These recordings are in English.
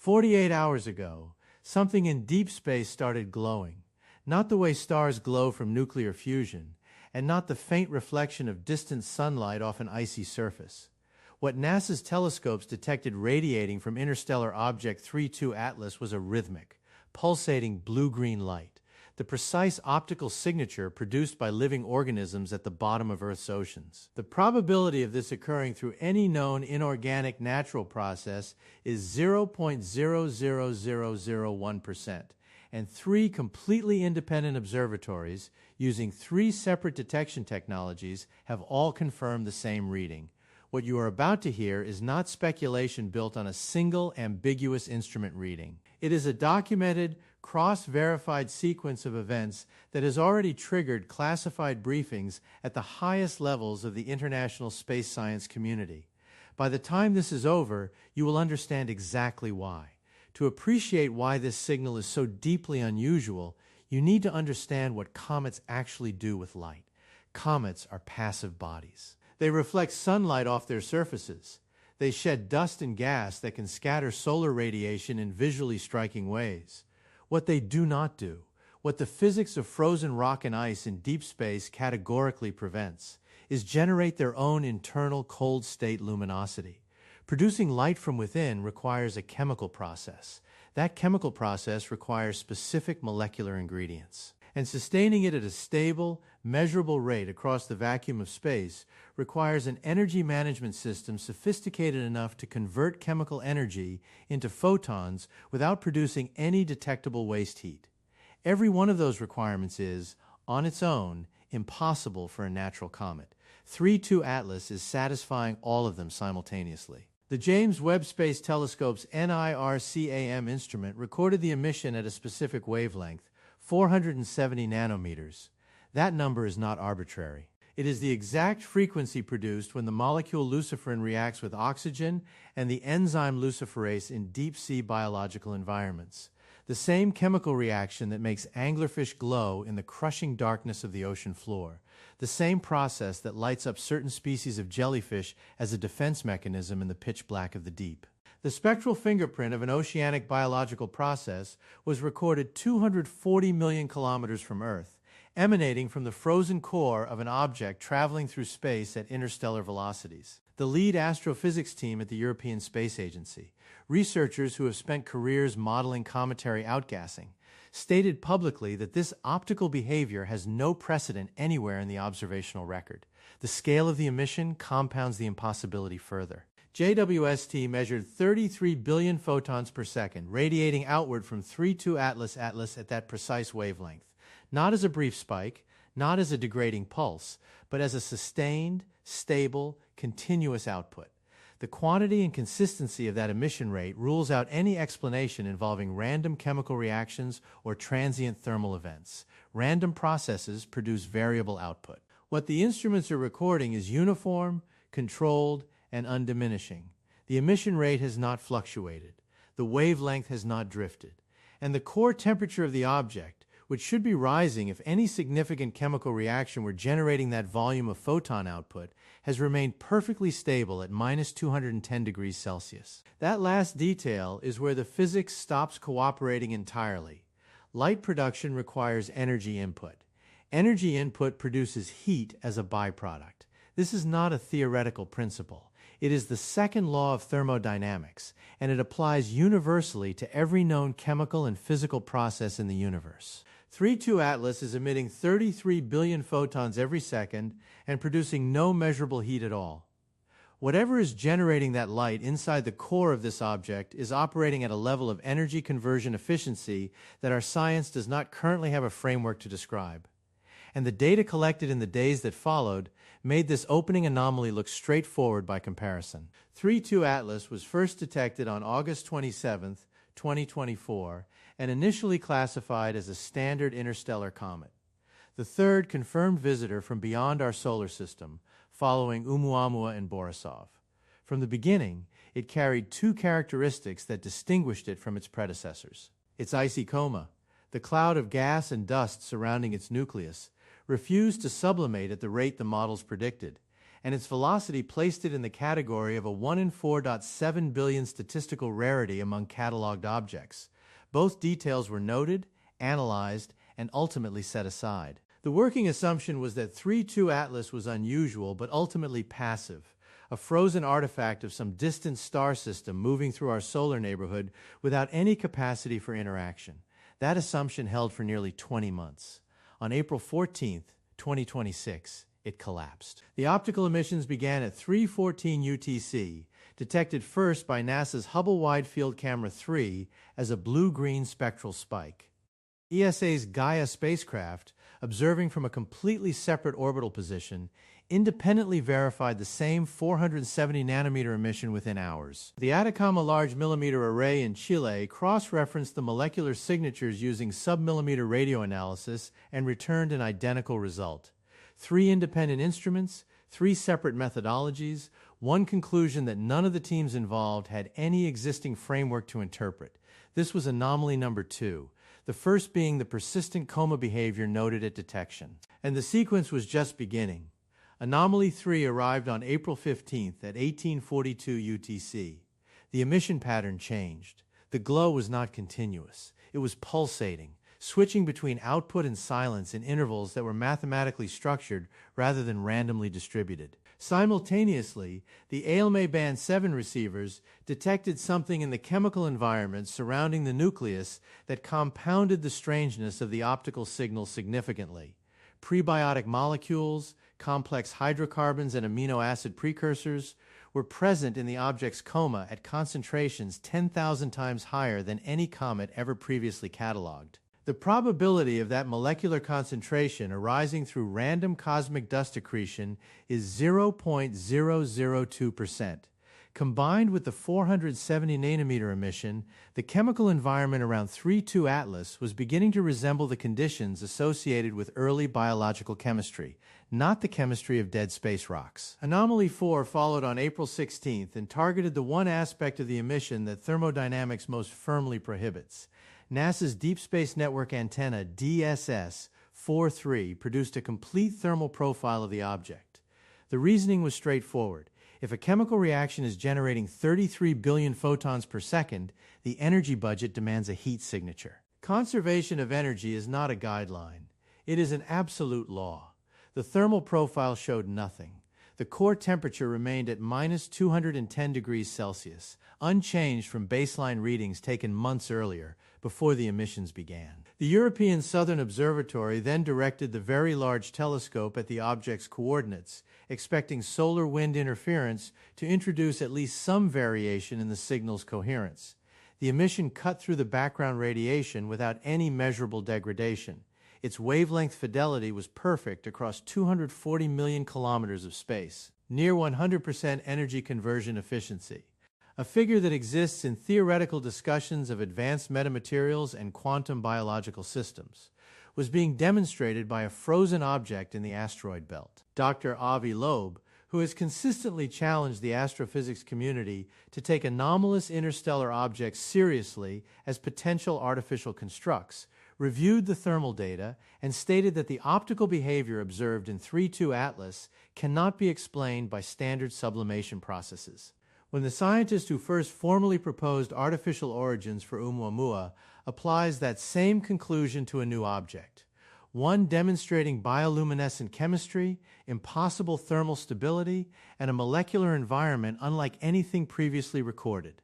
48 hours ago, something in deep space started glowing, not the way stars glow from nuclear fusion, and not the faint reflection of distant sunlight off an icy surface. What NASA's telescopes detected radiating from interstellar object 32 Atlas was a rhythmic, pulsating blue-green light, the precise optical signature produced by living organisms at the bottom of Earth's oceans. The probability of this occurring through any known inorganic natural process is 0.00001%, and three completely independent observatories, using three separate detection technologies, have all confirmed the same reading. What you are about to hear is not speculation built on a single ambiguous instrument reading. It is a documented, cross-verified sequence of events that has already triggered classified briefings at the highest levels of the international space science community. By the time this is over, you will understand exactly why. To appreciate why this signal is so deeply unusual, you need to understand what comets actually do with light. Comets are passive bodies. They reflect sunlight off their surfaces. They shed dust and gas that can scatter solar radiation in visually striking ways. What they do not do, what the physics of frozen rock and ice in deep space categorically prevents, is generate their own internal cold-state luminosity. Producing light from within requires a chemical process. That chemical process requires specific molecular ingredients. And sustaining it at a stable, measurable rate across the vacuum of space requires an energy management system sophisticated enough to convert chemical energy into photons without producing any detectable waste heat. Every one of those requirements is, on its own, impossible for a natural comet. 32 Atlas is satisfying all of them simultaneously. The James Webb Space Telescope's NIRCAM instrument recorded the emission at a specific wavelength, 470 nanometers. That number is not arbitrary. It is the exact frequency produced when the molecule luciferin reacts with oxygen and the enzyme luciferase in deep-sea biological environments. The same chemical reaction that makes anglerfish glow in the crushing darkness of the ocean floor. The same process that lights up certain species of jellyfish as a defense mechanism in the pitch black of the deep. The spectral fingerprint of an oceanic biological process was recorded 240 million kilometers from Earth, emanating from the frozen core of an object traveling through space at interstellar velocities. The lead astrophysics team at the European Space Agency, researchers who have spent careers modeling cometary outgassing, stated publicly that this optical behavior has no precedent anywhere in the observational record. The scale of the emission compounds the impossibility further. JWST measured 33 billion photons per second, radiating outward from 32 Atlas at that precise wavelength, not as a brief spike, not as a degrading pulse, but as a sustained, stable, continuous output. The quantity and consistency of that emission rate rules out any explanation involving random chemical reactions or transient thermal events. Random processes produce variable output. What the instruments are recording is uniform, controlled, and undiminishing. The emission rate has not fluctuated. The wavelength has not drifted. And the core temperature of the object, which should be rising if any significant chemical reaction were generating that volume of photon output, has remained perfectly stable at minus 210 degrees Celsius. That last detail is where the physics stops cooperating entirely. Light production requires energy input. Energy input produces heat as a byproduct. This is not a theoretical principle. It is the second law of thermodynamics, and it applies universally to every known chemical and physical process in the universe. 32 Atlas is emitting 33 billion photons every second and producing no measurable heat at all. Whatever is generating that light inside the core of this object is operating at a level of energy conversion efficiency that our science does not currently have a framework to describe. And the data collected in the days that followed made this opening anomaly look straightforward by comparison. 32 Atlas was first detected on August 27, 2024, and initially classified as a standard interstellar comet. The third confirmed visitor from beyond our solar system, following Oumuamua and Borisov. From the beginning, it carried two characteristics that distinguished it from its predecessors. Its icy coma, the cloud of gas and dust surrounding its nucleus, refused to sublimate at the rate the models predicted, and its velocity placed it in the category of a 1 in 4.7 billion statistical rarity among cataloged objects. Both details were noted, analyzed, and ultimately set aside. The working assumption was that 3-2 Atlas was unusual but ultimately passive, a frozen artifact of some distant star system moving through our solar neighborhood without any capacity for interaction. That assumption held for nearly 20 months. On April 14, 2026, it collapsed. The optical emissions began at 3:14 UTC, detected first by NASA's Hubble Wide Field Camera 3 as a blue-green spectral spike. ESA's Gaia spacecraft, observing from a completely separate orbital position, independently verified the same 470 nanometer emission within hours. The Atacama Large Millimeter Array in Chile cross-referenced the molecular signatures using submillimeter radio analysis and returned an identical result. 3 independent instruments, 3 separate methodologies, one conclusion that none of the teams involved had any existing framework to interpret. This was anomaly number 2. The first being the persistent coma behavior noted at detection. And the sequence was just beginning. Anomaly 3 arrived on April 15th at 1842 UTC. The emission pattern changed. The glow was not continuous. It was pulsating, switching between output and silence in intervals that were mathematically structured rather than randomly distributed. Simultaneously, the ALMA Band 7 receivers detected something in the chemical environment surrounding the nucleus that compounded the strangeness of the optical signal significantly. Prebiotic molecules, complex hydrocarbons, and amino acid precursors were present in the object's coma at concentrations 10,000 times higher than any comet ever previously cataloged. The probability of that molecular concentration arising through random cosmic dust accretion is 0.002%. Combined with the 470 nanometer emission, the chemical environment around 3-2 Atlas was beginning to resemble the conditions associated with early biological chemistry, not the chemistry of dead space rocks. Anomaly 4 followed on April 16th and targeted the one aspect of the emission that thermodynamics most firmly prohibits. NASA's Deep Space Network Antenna DSS-43 produced a complete thermal profile of the object. The reasoning was straightforward. If a chemical reaction is generating 33 billion photons per second, the energy budget demands a heat signature. Conservation of energy is not a guideline. It is an absolute law. The thermal profile showed nothing. The core temperature remained at minus 210 degrees Celsius, unchanged from baseline readings taken months earlier, before the emissions began. The European Southern Observatory then directed the Very Large Telescope at the object's coordinates, expecting solar wind interference to introduce at least some variation in the signal's coherence. The emission cut through the background radiation without any measurable degradation. Its wavelength fidelity was perfect across 240 million kilometers of space, near 100% energy conversion efficiency, a figure that exists in theoretical discussions of advanced metamaterials and quantum biological systems, was being demonstrated by a frozen object in the asteroid belt. Dr. Avi Loeb, who has consistently challenged the astrophysics community to take anomalous interstellar objects seriously as potential artificial constructs, reviewed the thermal data and stated that the optical behavior observed in 3-2 Atlas cannot be explained by standard sublimation processes. When the scientist who first formally proposed artificial origins for Oumuamua applies that same conclusion to a new object, one demonstrating bioluminescent chemistry, impossible thermal stability, and a molecular environment unlike anything previously recorded,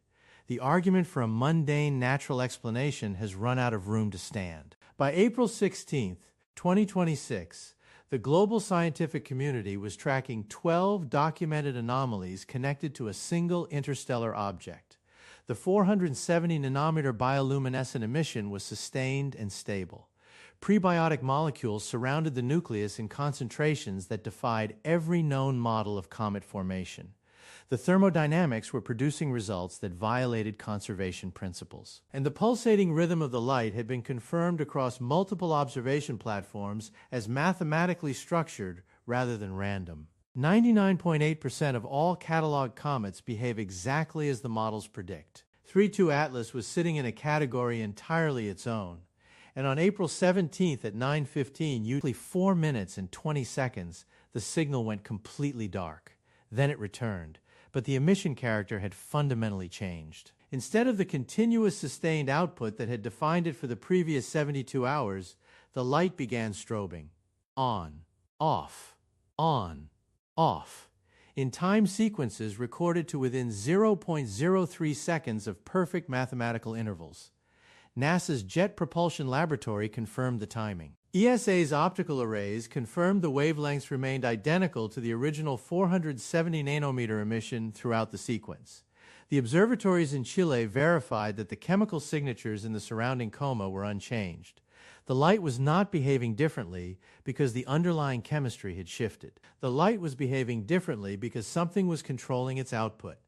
the argument for a mundane natural explanation has run out of room to stand. By April 16, 2026, the global scientific community was tracking 12 documented anomalies connected to a single interstellar object. The 470 nanometer bioluminescent emission was sustained and stable. Prebiotic molecules surrounded the nucleus in concentrations that defied every known model of comet formation. The thermodynamics were producing results that violated conservation principles. And the pulsating rhythm of the light had been confirmed across multiple observation platforms as mathematically structured rather than random. 99.8% of all cataloged comets behave exactly as the models predict. 3-2 Atlas was sitting in a category entirely its own. And on April 17th at 9:15, usually 4 minutes and 20 seconds, the signal went completely dark. Then it returned, but the emission character had fundamentally changed. Instead of the continuous sustained output that had defined it for the previous 72 hours, the light began strobing. On, off, on, off, in time sequences recorded to within 0.03 seconds of perfect mathematical intervals. NASA's Jet Propulsion Laboratory confirmed the timing. ESA's optical arrays confirmed the wavelengths remained identical to the original 470 nanometer emission throughout the sequence. The observatories in Chile verified that the chemical signatures in the surrounding coma were unchanged. The light was not behaving differently because the underlying chemistry had shifted. The light was behaving differently because something was controlling its output.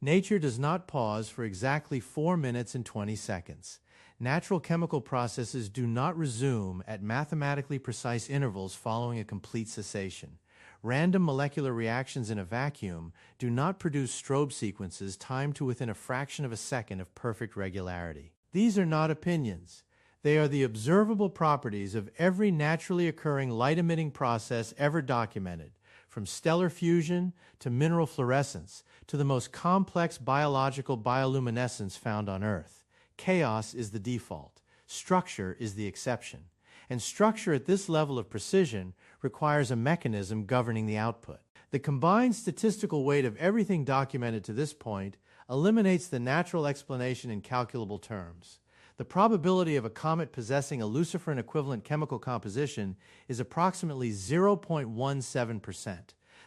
Nature does not pause for exactly 4 minutes and 20 seconds. Natural chemical processes do not resume at mathematically precise intervals following a complete cessation. Random molecular reactions in a vacuum do not produce strobe sequences timed to within a fraction of a second of perfect regularity. These are not opinions. They are the observable properties of every naturally occurring light-emitting process ever documented, from stellar fusion to mineral fluorescence to the most complex biological bioluminescence found on Earth. Chaos is the default. Structure is the exception. And structure at this level of precision requires a mechanism governing the output. The combined statistical weight of everything documented to this point eliminates the natural explanation in calculable terms. The probability of a comet possessing a luciferin equivalent chemical composition is approximately 0.17%.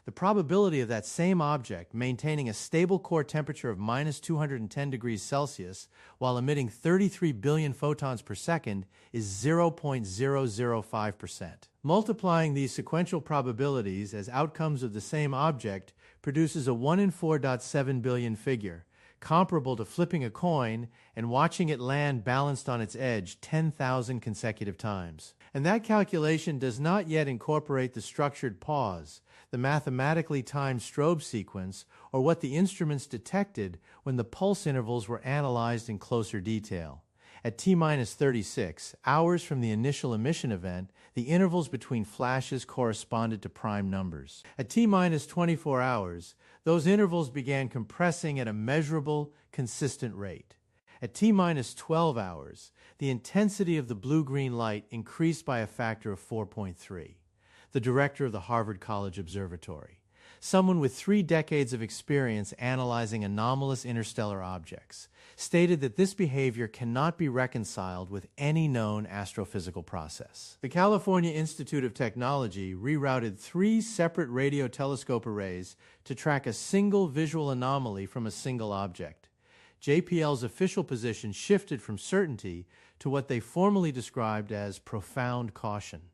The probability of that same object maintaining a stable core temperature of -210 degrees Celsius while emitting 33 billion photons per second is 0.005%. Multiplying these sequential probabilities as outcomes of the same object produces a 1 in 4.7 billion figure, comparable to flipping a coin and watching it land balanced on its edge 10,000 consecutive times. And that calculation does not yet incorporate the structured pause, the mathematically timed strobe sequence, or what the instruments detected when the pulse intervals were analyzed in closer detail. At T-minus 36 hours from the initial emission event, the intervals between flashes corresponded to prime numbers. At T-minus 24 hours, those intervals began compressing at a measurable, consistent rate. At T-minus 12 hours, the intensity of the blue-green light increased by a factor of 4.3. The director of the Harvard College Observatory, someone with 3 decades of experience analyzing anomalous interstellar objects, stated that this behavior cannot be reconciled with any known astrophysical process. The California Institute of Technology rerouted 3 separate radio telescope arrays to track a single visual anomaly from a single object. JPL's official position shifted from certainty to what they formally described as profound caution.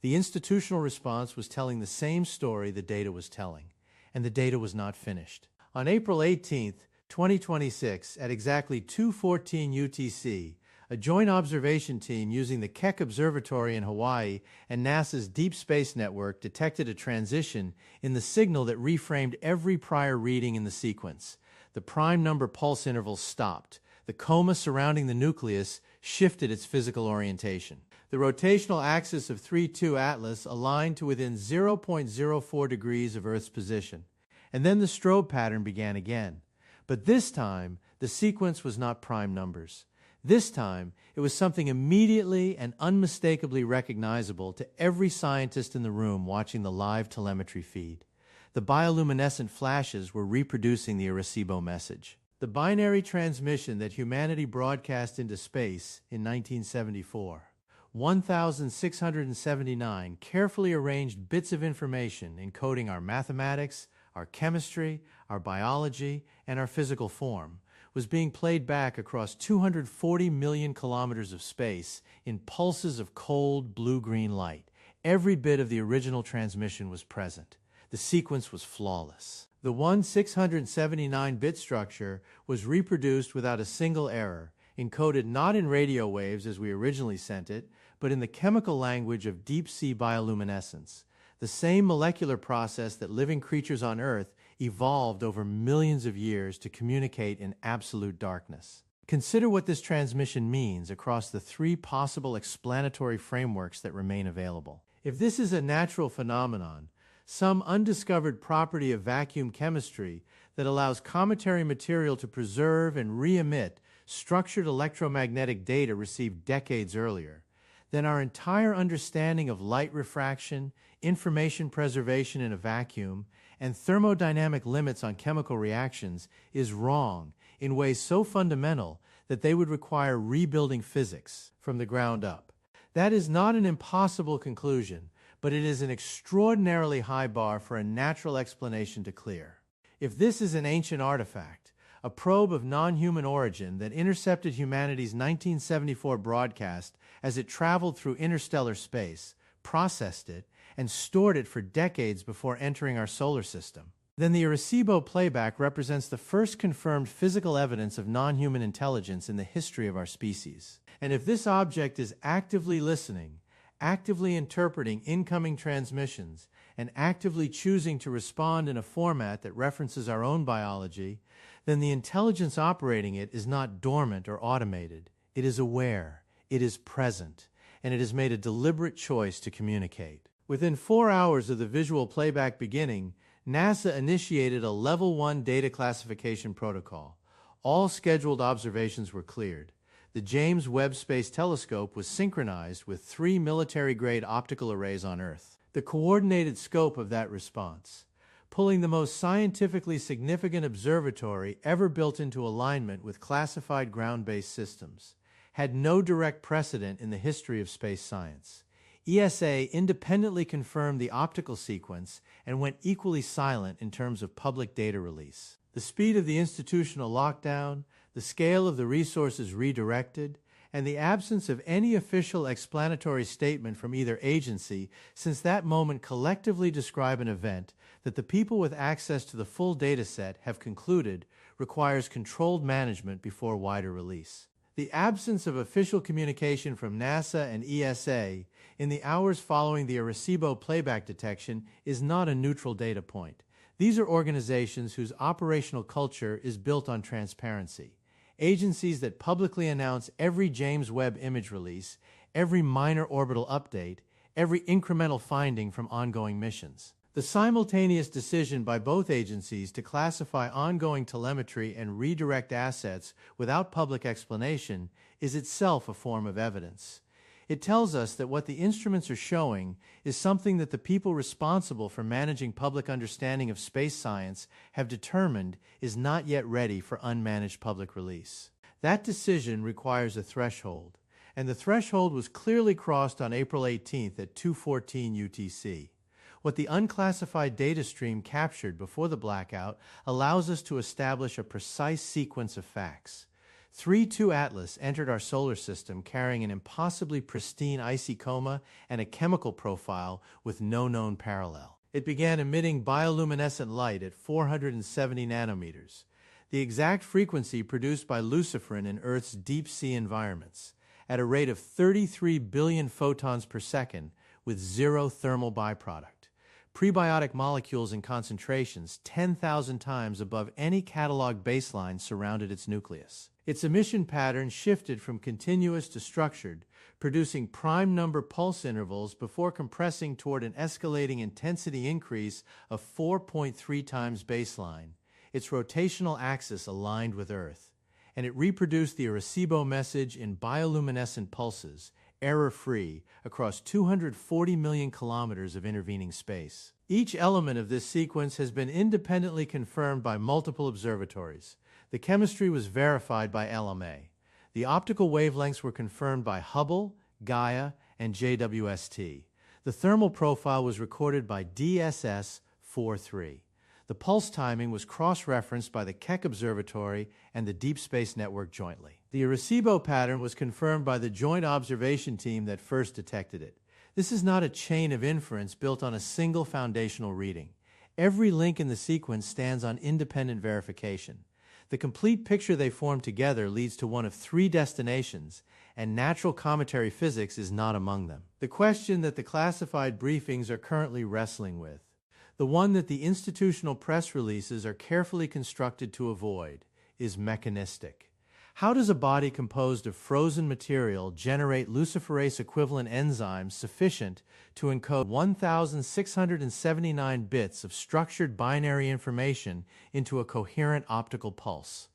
The institutional response was telling the same story the data was telling, and the data was not finished. On April 18, 2026, at exactly 2:14 UTC, a joint observation team using the Keck Observatory in Hawaii and NASA's Deep Space Network detected a transition in the signal that reframed every prior reading in the sequence. The prime number pulse intervals stopped. The coma surrounding the nucleus shifted its physical orientation. The rotational axis of 3-2 Atlas aligned to within 0.04 degrees of Earth's position. And then the strobe pattern began again. But this time, the sequence was not prime numbers. This time, it was something immediately and unmistakably recognizable to every scientist in the room watching the live telemetry feed. The bioluminescent flashes were reproducing the Arecibo message. The binary transmission that humanity broadcast into space in 1974. 1,679 carefully arranged bits of information encoding our mathematics, our chemistry, our biology, and our physical form was being played back across 240 million kilometers of space in pulses of cold blue-green light. Every bit of the original transmission was present. The sequence was flawless. The 1,679-bit structure was reproduced without a single error, encoded not in radio waves as we originally sent it, but in the chemical language of deep-sea bioluminescence, the same molecular process that living creatures on Earth evolved over millions of years to communicate in absolute darkness. Consider what this transmission means across the 3 possible explanatory frameworks that remain available. If this is a natural phenomenon, some undiscovered property of vacuum chemistry that allows cometary material to preserve and re-emit structured electromagnetic data received decades earlier, then our entire understanding of light refraction, information preservation in a vacuum, and thermodynamic limits on chemical reactions is wrong in ways so fundamental that they would require rebuilding physics from the ground up. That is not an impossible conclusion, but it is an extraordinarily high bar for a natural explanation to clear. If this is an ancient artifact, a probe of non-human origin that intercepted humanity's 1974 broadcast as it traveled through interstellar space, processed it, and stored it for decades before entering our solar system, then the Arecibo playback represents the first confirmed physical evidence of non-human intelligence in the history of our species. And if this object is actively listening, actively interpreting incoming transmissions, and actively choosing to respond in a format that references our own biology, then the intelligence operating it is not dormant or automated. It is aware, it is present, and it has made a deliberate choice to communicate. Within 4 hours of the visual playback beginning, NASA initiated a Level 1 data classification protocol. All scheduled observations were cleared. The James Webb Space Telescope was synchronized with 3 military-grade optical arrays on Earth. The coordinated scope of that response, pulling the most scientifically significant observatory ever built into alignment with classified ground-based systems, had no direct precedent in the history of space science. ESA independently confirmed the optical sequence and went equally silent in terms of public data release. The speed of the institutional lockdown, the scale of the resources redirected, and the absence of any official explanatory statement from either agency since that moment collectively describe an event that the people with access to the full data set have concluded requires controlled management before wider release. The absence of official communication from NASA and ESA in the hours following the Arecibo playback detection is not a neutral data point. These are organizations whose operational culture is built on transparency. Agencies that publicly announce every James Webb image release, every minor orbital update, every incremental finding from ongoing missions. The simultaneous decision by both agencies to classify ongoing telemetry and redirect assets without public explanation is itself a form of evidence. It tells us that what the instruments are showing is something that the people responsible for managing public understanding of space science have determined is not yet ready for unmanaged public release. That decision requires a threshold, and the threshold was clearly crossed on April 18th at 2:14 UTC. What the unclassified data stream captured before the blackout allows us to establish a precise sequence of facts. 3-2 Atlas entered our solar system carrying an impossibly pristine icy coma and a chemical profile with no known parallel. It began emitting bioluminescent light at 470 nanometers, the exact frequency produced by luciferin in Earth's deep-sea environments, at a rate of 33 billion photons per second with zero thermal byproduct. Prebiotic molecules in concentrations 10,000 times above any catalog baseline surrounded its nucleus. Its emission pattern shifted from continuous to structured, producing prime number pulse intervals before compressing toward an escalating intensity increase of 4.3 times baseline, its rotational axis aligned with Earth, and it reproduced the Arecibo message in bioluminescent pulses, error-free, across 240 million kilometers of intervening space. Each element of this sequence has been independently confirmed by multiple observatories. The chemistry was verified by LMA. The optical wavelengths were confirmed by Hubble, Gaia, and JWST. The thermal profile was recorded by DSS-43. The pulse timing was cross-referenced by the Keck Observatory and the Deep Space Network jointly. The Arecibo pattern was confirmed by the joint observation team that first detected it. This is not a chain of inference built on a single foundational reading. Every link in the sequence stands on independent verification. The complete picture they form together leads to one of 3 destinations, and natural cometary physics is not among them. The question that the classified briefings are currently wrestling with, the one that the institutional press releases are carefully constructed to avoid, is mechanistic. How does a body composed of frozen material generate luciferase equivalent enzymes sufficient to encode 1,679 bits of structured binary information into a coherent optical pulse?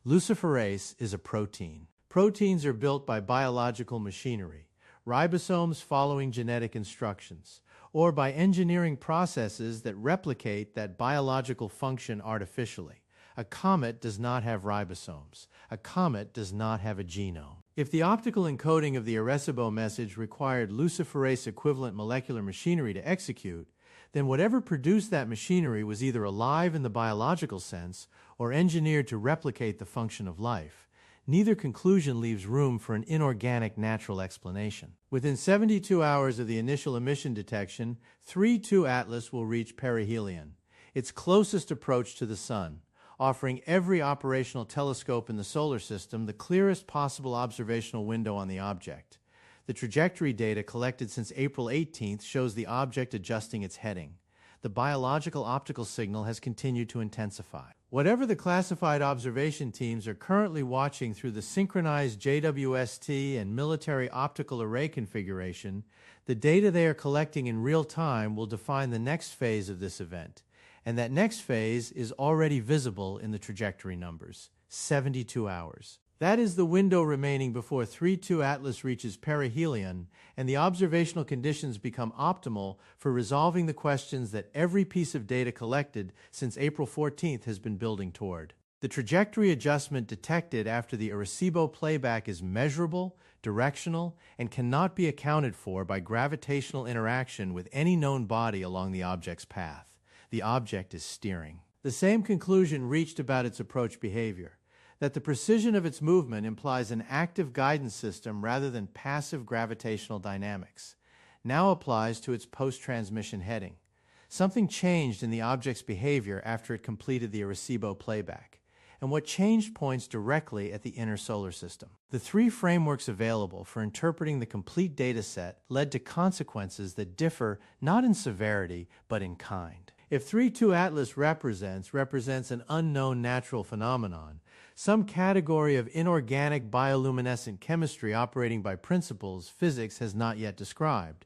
Luciferase is a protein. Proteins are built by biological machinery, ribosomes following genetic instructions, or by engineering processes that replicate that biological function artificially. A comet does not have ribosomes. A comet does not have a genome. If the optical encoding of the Arecibo message required luciferase equivalent molecular machinery to execute, then whatever produced that machinery was either alive in the biological sense or engineered to replicate the function of life. Neither conclusion leaves room for an inorganic natural explanation. Within 72 hours of the initial emission detection, 3-2 Atlas will reach perihelion, its closest approach to the Sun, offering every operational telescope in the solar system the clearest possible observational window on the object. The trajectory data collected since April 18th shows the object adjusting its heading. The biological optical signal has continued to intensify. Whatever the classified observation teams are currently watching through the synchronized JWST and military optical array configuration, the data they are collecting in real time will define the next phase of this event. And that next phase is already visible in the trajectory numbers, 72 hours. That is the window remaining before 3-2 Atlas reaches perihelion and the observational conditions become optimal for resolving the questions that every piece of data collected since April 14th has been building toward. The trajectory adjustment detected after the Arecibo playback is measurable, directional, and cannot be accounted for by gravitational interaction with any known body along the object's path. The object is steering. The same conclusion reached about its approach behavior, that the precision of its movement implies an active guidance system rather than passive gravitational dynamics, now applies to its post-transmission heading. Something changed in the object's behavior after it completed the Arecibo playback, and what changed points directly at the inner solar system. The three frameworks available for interpreting the complete data set led to consequences that differ not in severity but in kind. If 3-2 Atlas represents an unknown natural phenomenon, some category of inorganic bioluminescent chemistry operating by principles physics has not yet described,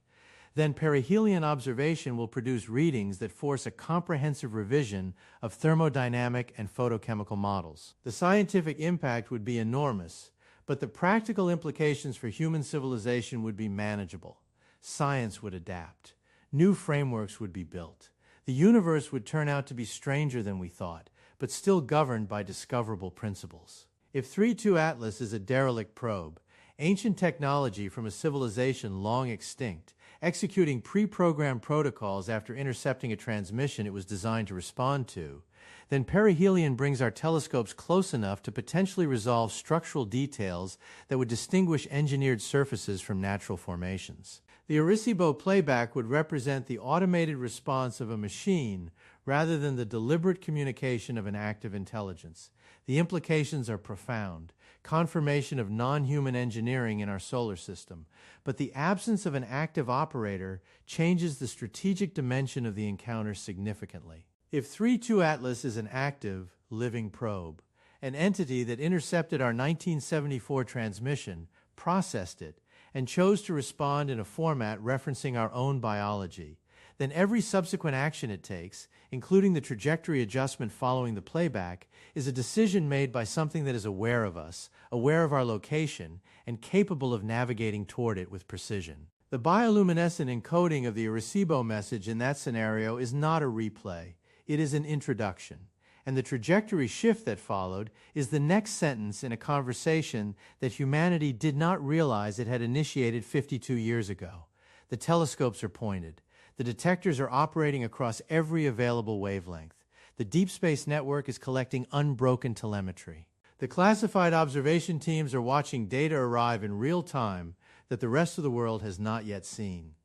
then perihelion observation will produce readings that force a comprehensive revision of thermodynamic and photochemical models. The scientific impact would be enormous, but the practical implications for human civilization would be manageable. Science would adapt. New frameworks would be built. The universe would turn out to be stranger than we thought, but still governed by discoverable principles. If 3-2 Atlas is a derelict probe, ancient technology from a civilization long extinct, executing pre-programmed protocols after intercepting a transmission it was designed to respond to, then perihelion brings our telescopes close enough to potentially resolve structural details that would distinguish engineered surfaces from natural formations. The Arecibo playback would represent the automated response of a machine rather than the deliberate communication of an active intelligence. The implications are profound, confirmation of non-human engineering in our solar system, but the absence of an active operator changes the strategic dimension of the encounter significantly. If 3-2 Atlas is an active, living probe, an entity that intercepted our 1974 transmission, processed it, and chose to respond in a format referencing our own biology, then every subsequent action it takes, including the trajectory adjustment following the playback, is a decision made by something that is aware of us, aware of our location, and capable of navigating toward it with precision. The bioluminescent encoding of the Arecibo message in that scenario is not a replay, it is an introduction. And the trajectory shift that followed is the next sentence in a conversation that humanity did not realize it had initiated 52 years ago. The telescopes are pointed. The detectors are operating across every available wavelength. The Deep Space Network is collecting unbroken telemetry. The classified observation teams are watching data arrive in real time that the rest of the world has not yet seen.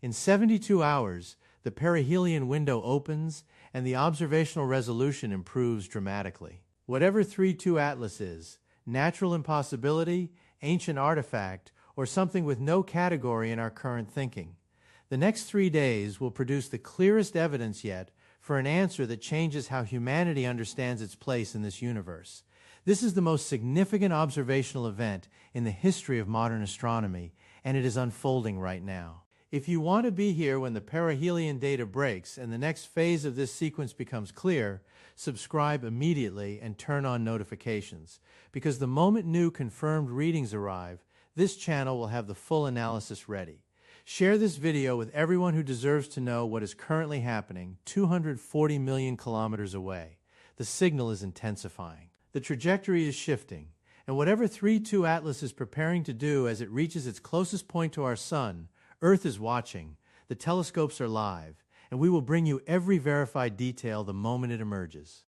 In 72 hours, the perihelion window opens and the observational resolution improves dramatically. Whatever 3-2 Atlas is, natural impossibility, ancient artifact, or something with no category in our current thinking, the next 3 days will produce the clearest evidence yet for an answer that changes how humanity understands its place in this universe. This is the most significant observational event in the history of modern astronomy, and it is unfolding right now. If you want to be here when the perihelion data breaks and the next phase of this sequence becomes clear, subscribe immediately and turn on notifications, because the moment new confirmed readings arrive, this channel will have the full analysis ready. Share this video with everyone who deserves to know what is currently happening 240 million kilometers away. The signal is intensifying. The trajectory is shifting, and whatever 3-2 Atlas is preparing to do as it reaches its closest point to our Sun, Earth is watching, the telescopes are live, and we will bring you every verified detail the moment it emerges.